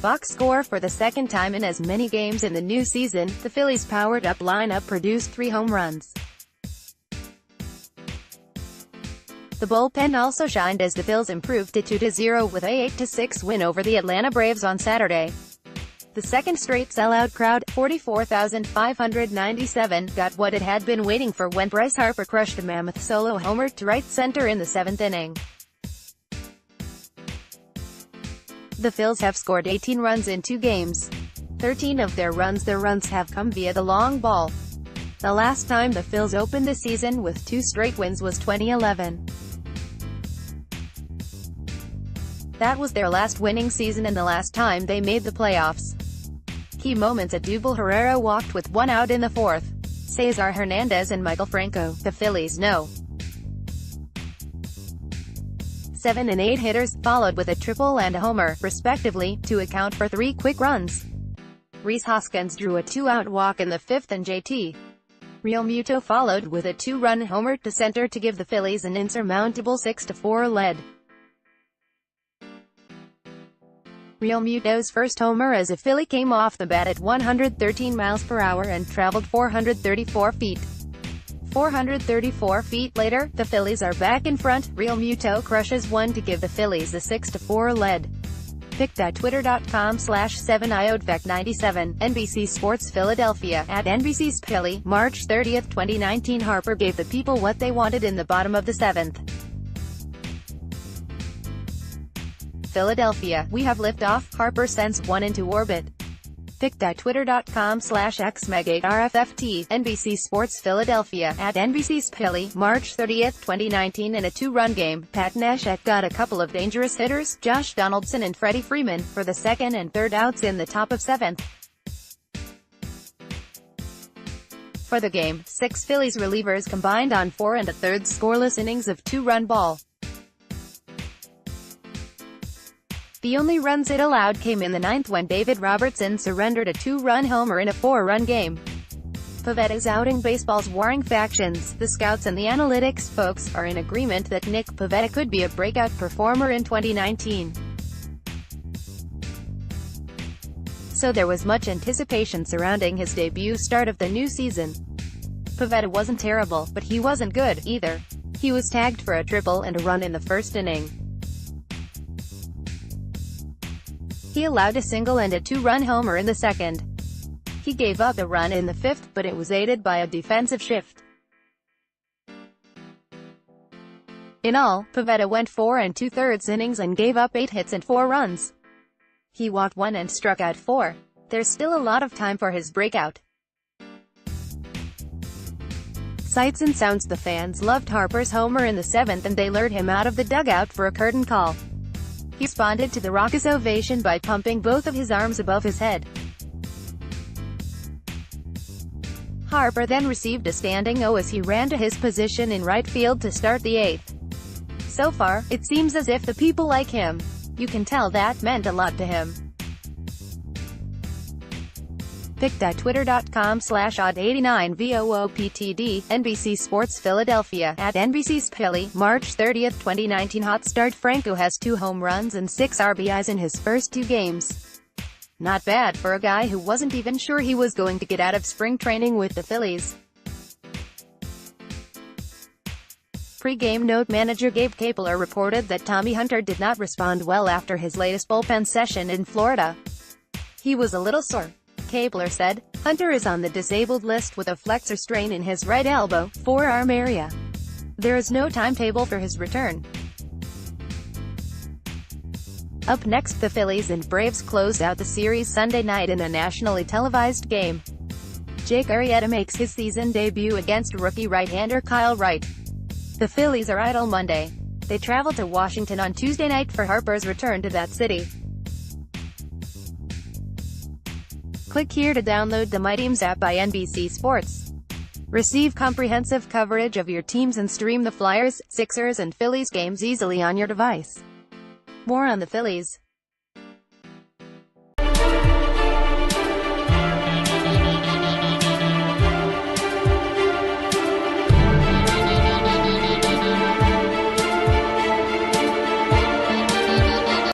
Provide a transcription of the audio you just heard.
box score for the second time in as many games in the new season. The Phillies' powered-up lineup produced 3 home runs. The bullpen also shined as the Phils improved to 2-0 with a 8-6 win over the Atlanta Braves on Saturday. The second straight sellout crowd, 44,597, got what it had been waiting for when Bryce Harper crushed a mammoth solo homer to right center in the 7th inning. The Phils have scored 18 runs in 2 games. 13 of their runs have come via the long ball. The last time the Phils opened the season with 2 straight wins was 2011. That was their last winning season and the last time they made the playoffs. Key moments: Odubel Herrera walked with 1 out in the 4th. Cesar Hernandez and Michael Franco, the Phillies' no. 7 and 8 hitters, followed with a triple and a homer, respectively, to account for 3 quick runs. Rhys Hoskins drew a 2-out walk in the 5th and JT Realmuto followed with a 2-run homer to center to give the Phillies an insurmountable 6-4 lead. Realmuto's first homer as a Philly came off the bat at 113 miles per hour and traveled 434 feet. 434 feet later, the Phillies are back in front. Realmuto crushes one to give the Phillies a 6-4 lead. Pic.twitter.com/7iodvec97, NBC Sports Philadelphia, at NBC's Philly, March 30, 2019. Harper gave the people what they wanted in the bottom of the 7th. Philadelphia, we have liftoff. Harper sends one into orbit. Pic.twitter.com/xmeg8rfft, NBC Sports Philadelphia, at NBC's Philly, March 30, 2019. In a 2-run game, Pat Neshek got a couple of dangerous hitters, Josh Donaldson and Freddie Freeman, for the 2nd and 3rd outs in the top of 7th. For the game, 6 Phillies relievers combined on 4 1/3 scoreless innings of 2-run ball. The only runs it allowed came in the 9th when David Robertson surrendered a 2-run homer in a 4-run game. Pavetta's outing baseball's warring factions. The scouts and the analytics folks are in agreement that Nick Pivetta could be a breakout performer in 2019. So there was much anticipation surrounding his debut start of the new season. Pivetta wasn't terrible, but he wasn't good, either. He was tagged for a triple and a run in the 1st inning. He allowed a single and a 2-run homer in the 2nd. He gave up a run in the 5th, but it was aided by a defensive shift. In all, Pivetta went 4 2/3 innings and gave up 8 hits and 4 runs. He walked 1 and struck out 4. There's still a lot of time for his breakout. Sights and sounds. The fans loved Harper's homer in the 7th and they lured him out of the dugout for a curtain call. He responded to the raucous ovation by pumping both of his arms above his head. Harper then received a standing O as he ran to his position in right field to start the 8th. So far, it seems as if the people like him. You can tell that meant a lot to him. Pic.twitter.com/odd89VOOPTD, NBC Sports Philadelphia, at NBC's Philly, March 30, 2019. Hot start. Franco has 2 home runs and 6 RBIs in his first 2 games. Not bad for a guy who wasn't even sure he was going to get out of spring training with the Phillies. Pre-game note: manager Gabe Kapler reported that Tommy Hunter did not respond well after his latest bullpen session in Florida. He was a little sore. Kapler said, Hunter is on the disabled list with a flexor strain in his right elbow, forearm area. There is no timetable for his return. Up next, the Phillies and Braves close out the series Sunday night in a nationally televised game. Jake Arrieta makes his season debut against rookie right-hander Kyle Wright. The Phillies are idle Monday. They travel to Washington on Tuesday night for Harper's return to that city. Click here to download the My Teams app by NBC Sports. Receive comprehensive coverage of your teams and stream the Flyers, Sixers and Phillies games easily on your device. More on the Phillies.